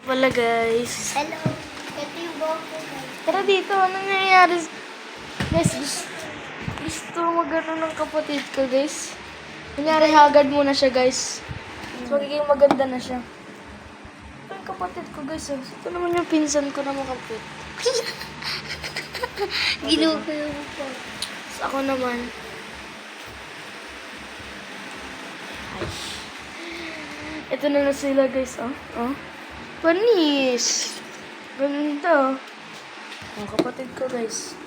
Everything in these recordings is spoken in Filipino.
Wala guys. Hello. Ito yung buhok ko, guys. Tara dito, ano nangyayari? Guys, gusto mag-ano ng kapatid ko guys. Nangyari hagad muna siya guys. So, magiging maganda na siya. Ito yung kapatid ko guys. Oh. Ito naman yung pinsan ko na makapit. Ginawa ko yung po. So, ako naman. Ay. Ito na lang sila guys. Oh. Oh. Panis. Ganda. Ang kapatid ko guys.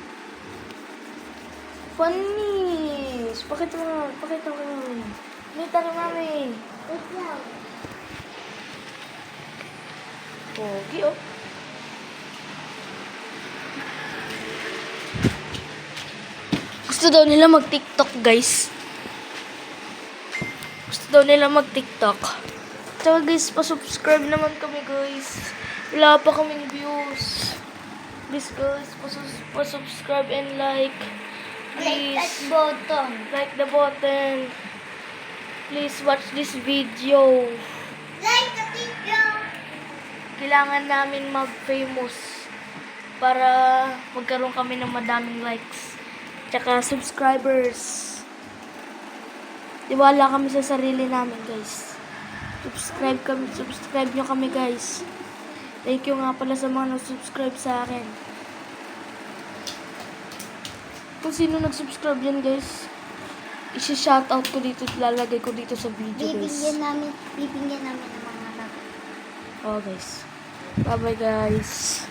Panis. Pakita mo. Pakita mo. Nita ni mami. Wait lang. Pogi oh. Gusto daw nila mag-TikTok guys. Gusto daw nila mag-TikTok. Tsaka guys, pa-subscribe naman kami guys. Wala pa kaming views. Please guys, pa-subscribe and like. Like that Please, button. like the button. Please watch this video. Like the video. Kailangan namin mag-famous para magkaroon kami ng madaming likes. Tsaka subscribers. Tiwala kami sa sarili namin guys. Subscribe nyo kami guys. Thank you nga pala sa mga nag-subscribe sa akin. Kung sino nag-subscribe yan guys, isi-shoutout ko dito, lalagay ko dito sa video guys. Bibigyan namin ng mga anak. Oh guys. Bye bye guys.